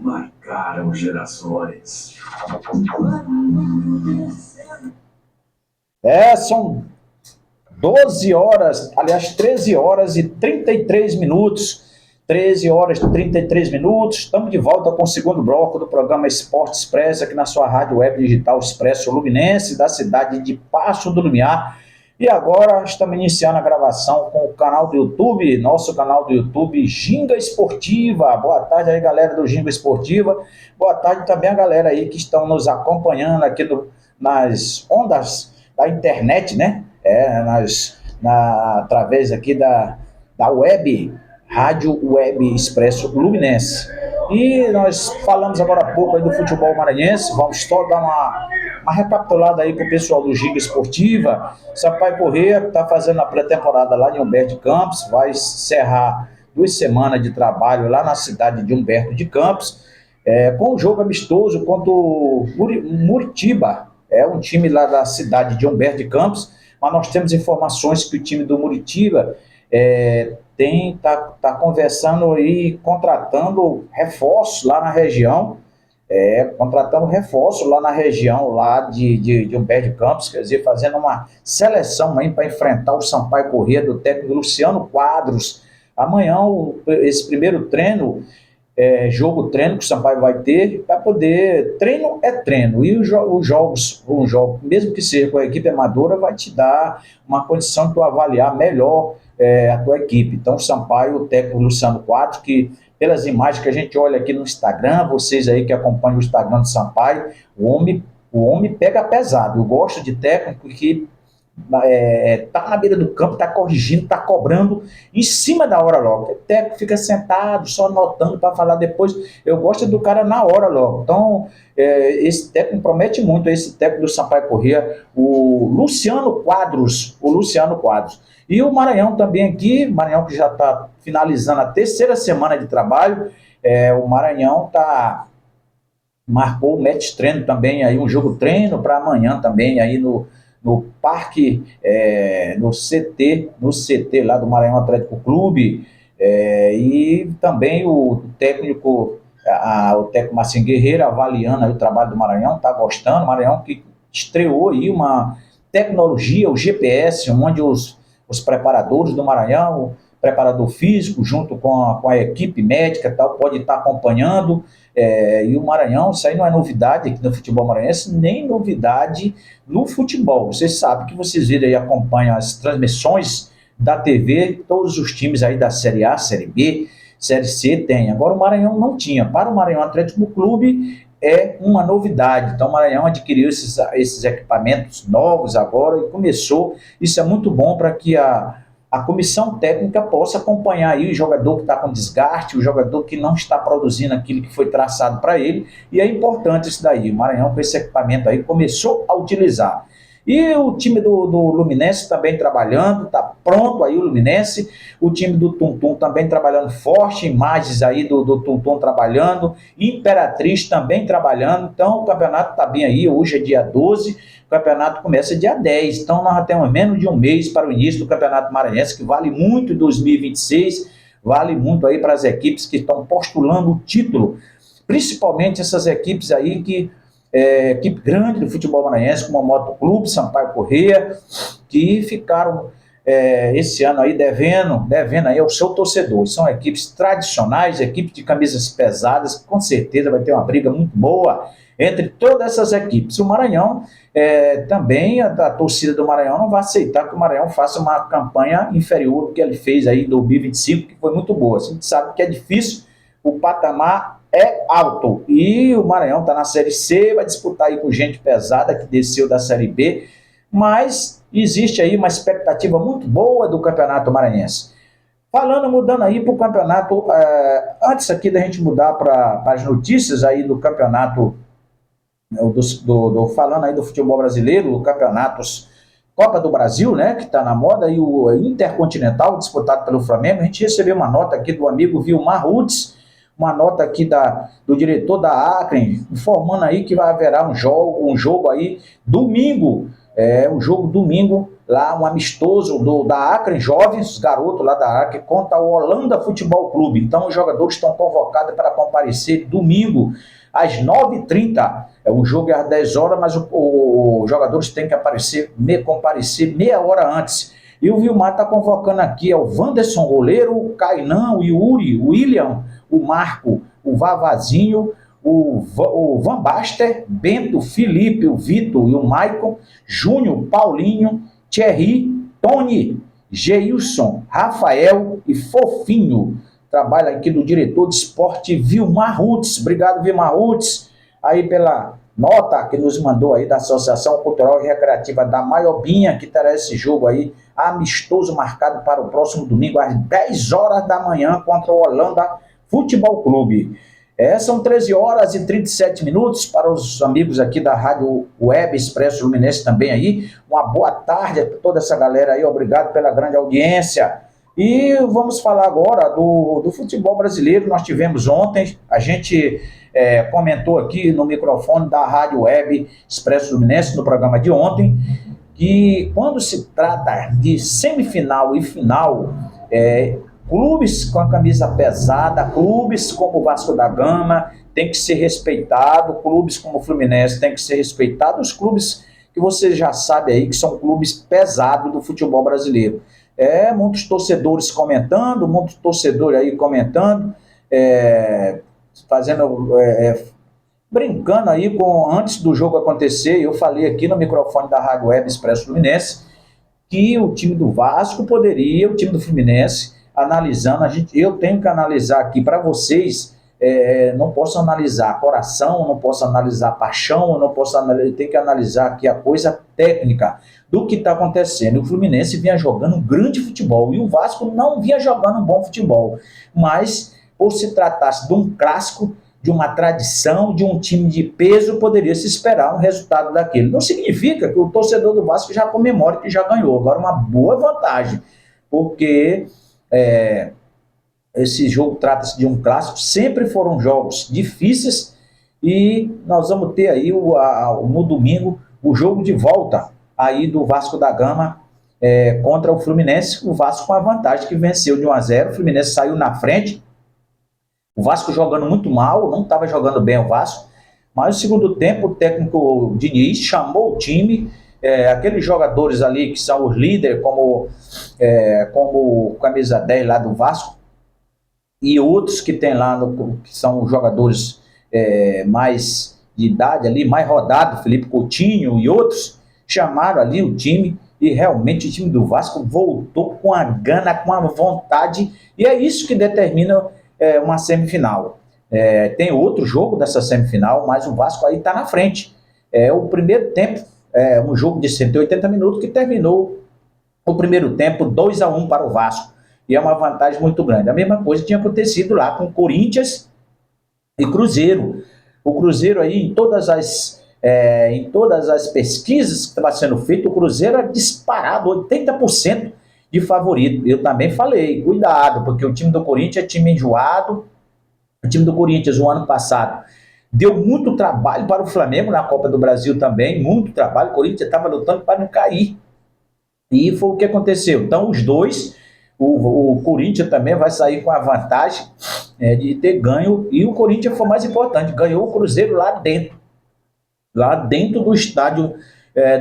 Marcaram gerações. São 12 horas, aliás, 13 horas e 33 minutos. 13 horas e 33 minutos. Estamos de volta com o segundo bloco do programa Esporte Expresso, aqui na sua rádio web digital Expresso Luminense, da cidade de Passo do Lumiar. E agora estamos iniciando a gravação com o canal do YouTube, nosso canal do YouTube Ginga Esportiva. Boa tarde aí, galera do Ginga Esportiva. Boa tarde também a galera aí que estão nos acompanhando aqui nas ondas da internet, né? Através aqui da web, Rádio Web Expresso Luminense. E nós falamos agora há pouco aí do futebol maranhense. Vamos só dar uma recapitulada aí para o pessoal do Ginga Esportiva. Sampaio Corrêa está fazendo a pré-temporada lá em Humberto de Campos, vai encerrar 2 semanas de trabalho lá na cidade de Humberto de Campos, com um jogo amistoso contra o Muritiba, um time lá da cidade de Humberto de Campos, mas nós temos informações que o time do Muritiba tá conversando e contratando reforços lá na região, lá de Humberto de Campos, quer dizer, fazendo uma seleção aí para enfrentar o Sampaio Corrêa do técnico Luciano Quadros. Amanhã, esse primeiro treino, jogo treino que o Sampaio vai ter, para poder, treino é treino, e os jogos, mesmo que seja com a equipe amadora, vai te dar uma condição de tu avaliar melhor a tua equipe. Então o Sampaio, o técnico Luciano Quadros, que pelas imagens que a gente olha aqui no Instagram, vocês aí que acompanham o Instagram do Sampaio, o homem pega pesado. Eu gosto de técnico que tá na beira do campo, tá corrigindo, tá cobrando em cima da hora logo. O técnico fica sentado, só anotando para falar depois. Eu gosto do cara na hora logo. Então, esse técnico promete muito, esse técnico do Sampaio Corrêa, o Luciano Quadros. E o Maranhão também aqui, Maranhão que já está finalizando a 3ª semana de trabalho, o Maranhão marcou o match treino também, aí um jogo treino para amanhã também, aí no parque, no CT lá do Maranhão Atlético Clube, e também o técnico Marcinho Guerreiro avaliando aí o trabalho do Maranhão, está gostando. O Maranhão que estreou aí uma tecnologia, o GPS, onde os preparadores do Maranhão, o preparador físico, junto com a equipe médica e tal, pode estar acompanhando. E o Maranhão, isso aí não é novidade aqui no futebol maranhense, nem novidade no futebol. Vocês sabem que vocês viram aí, acompanham as transmissões da TV, todos os times aí da Série A, Série B, Série C tem. Agora o Maranhão não tinha. Para o Maranhão Atlético Clube é uma novidade. Então o Maranhão adquiriu esses equipamentos novos agora e começou. Isso é muito bom para que a comissão técnica possa acompanhar aí o jogador que está com desgaste, o jogador que não está produzindo aquilo que foi traçado para ele, e é importante isso daí. O Maranhão com esse equipamento aí começou a utilizar. E o time do Luminense também trabalhando, está pronto aí o Luminense, o time do Tum-Tum também trabalhando forte, imagens aí do Tum-Tum trabalhando, Imperatriz também trabalhando. Então o campeonato está bem aí, hoje é dia 12, o campeonato começa dia 10, então nós já temos menos de um mês para o início do Campeonato Maranhense, que vale muito em 2026, vale muito aí para as equipes que estão postulando o título, principalmente essas equipes aí equipe grande do futebol maranhense, como a Motoclube, Sampaio Corrêa, que ficaram esse ano aí devendo aí ao seu torcedor. São equipes tradicionais, equipes de camisas pesadas, com certeza vai ter uma briga muito boa entre todas essas equipes. O Maranhão, também a torcida do Maranhão não vai aceitar que o Maranhão faça uma campanha inferior ao que ele fez aí em 2025, que foi muito boa. A gente sabe que é difícil, o patamar é alto, e o Maranhão está na Série C, vai disputar aí com gente pesada que desceu da Série B, mas existe aí uma expectativa muito boa do Campeonato Maranhense. Mudando aí para o campeonato, antes aqui da gente mudar para as notícias aí do campeonato, falando aí do futebol brasileiro, campeonatos Copa do Brasil, né, que está na moda, e o Intercontinental disputado pelo Flamengo. A gente recebeu uma nota aqui do amigo Vilmar Rudes, uma nota aqui do diretor da Acre, informando aí que vai haverá um jogo aí domingo, o jogo domingo, lá um amistoso da Acre Jovens, os garotos lá da Acre, contra o Holanda Futebol Clube. Então os jogadores estão convocados para comparecer domingo às 9h30. O jogo é às 10 horas, mas os jogadores têm que comparecer meia hora antes. E o Vilmar está convocando aqui o Wanderson, goleiro, o Kainan, o Yuri, o William, o Marco, o Vavazinho, o Van Baster, Bento, Felipe, o Vitor e o Maicon, Júnior, Paulinho, Thierry, Tony, Geilson, Rafael e Fofinho. Trabalho aqui do diretor de esporte Vilmar Rutz. Obrigado, Vilmar Rutz, aí pela nota que nos mandou aí da Associação Cultural e Recreativa da Maiobinha, que terá esse jogo aí amistoso marcado para o próximo domingo às 10 horas da manhã contra o Holanda Futebol Clube. São 13 horas e 37 minutos para os amigos aqui da Rádio Web Expresso Fluminense também aí. Uma boa tarde a toda essa galera aí, obrigado pela grande audiência. E vamos falar agora do futebol brasileiro. Nós tivemos ontem, a gente comentou aqui no microfone da Rádio Web Expresso Fluminense, no programa de ontem, que quando se trata de semifinal e final, clubes com a camisa pesada, clubes como o Vasco da Gama tem que ser respeitado, clubes como o Fluminense tem que ser respeitado, os clubes que você já sabe aí que são clubes pesados do futebol brasileiro. Muitos torcedores comentando, brincando aí antes do jogo acontecer. Eu falei aqui no microfone da Rádio Web Expresso Fluminense que o time do Vasco o time do Fluminense, analisando, eu tenho que analisar aqui para vocês, não posso analisar coração, não posso analisar paixão, tenho que analisar aqui a coisa técnica do que está acontecendo. O Fluminense vinha jogando um grande futebol e o Vasco não vinha jogando um bom futebol, mas por se tratasse de um clássico, de uma tradição, de um time de peso, poderia se esperar um resultado daquele. Não significa que o torcedor do Vasco já comemore que já ganhou, agora uma boa vantagem, porque esse jogo trata-se de um clássico, sempre foram jogos difíceis e nós vamos ter aí no domingo o jogo de volta aí do Vasco da Gama contra o Fluminense, o Vasco com a vantagem que venceu de 1-0, o Fluminense saiu na frente, o Vasco jogando muito mal, não estava jogando bem o Vasco, mas no segundo tempo o técnico Diniz chamou o time, aqueles jogadores ali que são os líderes, como o camisa 10 lá do Vasco, e outros que tem lá, que são os jogadores mais de idade ali, mais rodado, Felipe Coutinho e outros, chamaram ali o time, e realmente o time do Vasco voltou com a gana, com a vontade, e é isso que determina uma semifinal. Tem outro jogo dessa semifinal, mas o Vasco aí está na frente. O primeiro tempo, um jogo de 180 minutos que terminou o primeiro tempo 2-1 para o Vasco, e é uma vantagem muito grande. A mesma coisa tinha acontecido lá com Corinthians e Cruzeiro. O Cruzeiro aí, em todas as pesquisas que estavam sendo feitas, o Cruzeiro era disparado, 80% de favorito. Eu também falei, cuidado, porque o time do Corinthians é time enjoado. O time do Corinthians, o ano passado, deu muito trabalho para o Flamengo na Copa do Brasil também, muito trabalho. O Corinthians estava lutando para não cair. E foi o que aconteceu. Então, os dois, o Corinthians também vai sair com a vantagem de ter ganho. E o Corinthians foi mais importante, ganhou o Cruzeiro lá dentro do estádio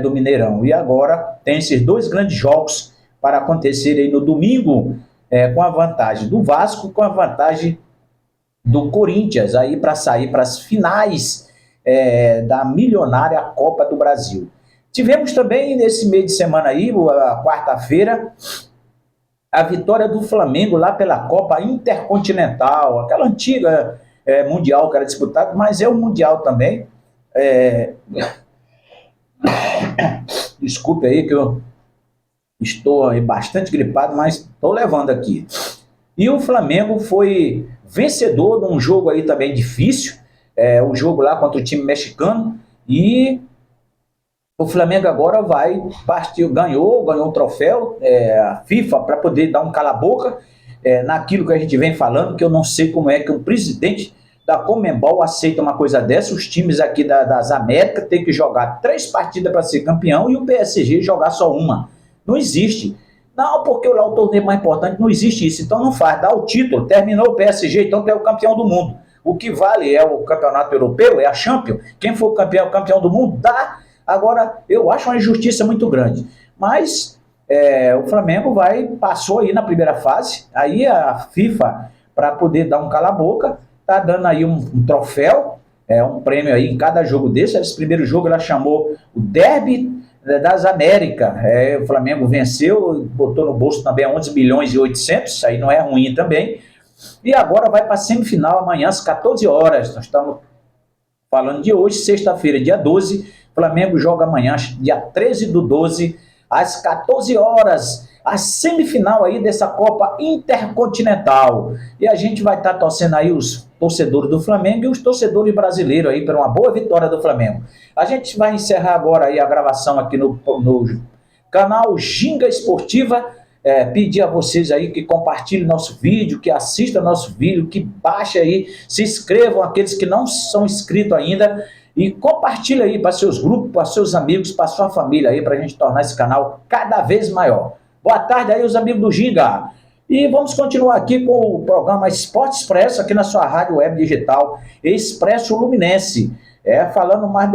do Mineirão. E agora tem esses dois grandes jogos para acontecerem no domingo, com a vantagem do Vasco, com a vantagem do Corinthians, aí para sair para as finais da milionária Copa do Brasil. Tivemos também nesse meio de semana aí, a quarta-feira, a vitória do Flamengo lá pela Copa Intercontinental, aquela antiga Mundial que era disputado, mas é um Mundial também. Desculpe aí que eu estou aí bastante gripado, mas estou levando aqui. E o Flamengo foi vencedor de um jogo aí também difícil, o jogo lá contra o time mexicano, e o Flamengo agora ganhou um troféu, a FIFA, para poder dar um cala-boca naquilo que a gente vem falando, que eu não sei como é que o presidente da Conmebol aceita uma coisa dessa? Os times aqui das Américas têm que jogar 3 partidas para ser campeão e o PSG jogar só uma. Não existe. Não, porque lá o torneio mais importante, não existe isso. Então não faz, dá o título, terminou o PSG, então tu é o campeão do mundo. O que vale é o campeonato europeu, é a Champions. Quem for campeão do mundo, dá. Agora, eu acho uma injustiça muito grande. Mas o Flamengo passou aí na primeira fase, aí a FIFA, para poder dar um cala-boca, tá dando aí um troféu, um prêmio aí em cada jogo desse. Esse primeiro jogo ela chamou o Derby das Américas. O Flamengo venceu, botou no bolso também 11 milhões e 800, aí não é ruim também. E agora vai para a semifinal amanhã às 14 horas. Nós estamos falando de hoje, sexta-feira, dia 12. Flamengo joga amanhã, dia 13/12, às 14 horas. A semifinal aí dessa Copa Intercontinental. E a gente vai estar torcendo aí os torcedores do Flamengo e os torcedores brasileiros aí para uma boa vitória do Flamengo. A gente vai encerrar agora aí a gravação aqui no canal Ginga Esportiva. Pedir a vocês aí que compartilhem nosso vídeo, que assistam nosso vídeo, que baixem aí, se inscrevam aqueles que não são inscritos ainda e compartilhem aí para seus grupos, para seus amigos, para sua família aí, para a gente tornar esse canal cada vez maior. Boa tarde aí os amigos do Ginga. E vamos continuar aqui com o programa Esporte Expresso aqui na sua rádio web digital Expresso Luminense. Falando mais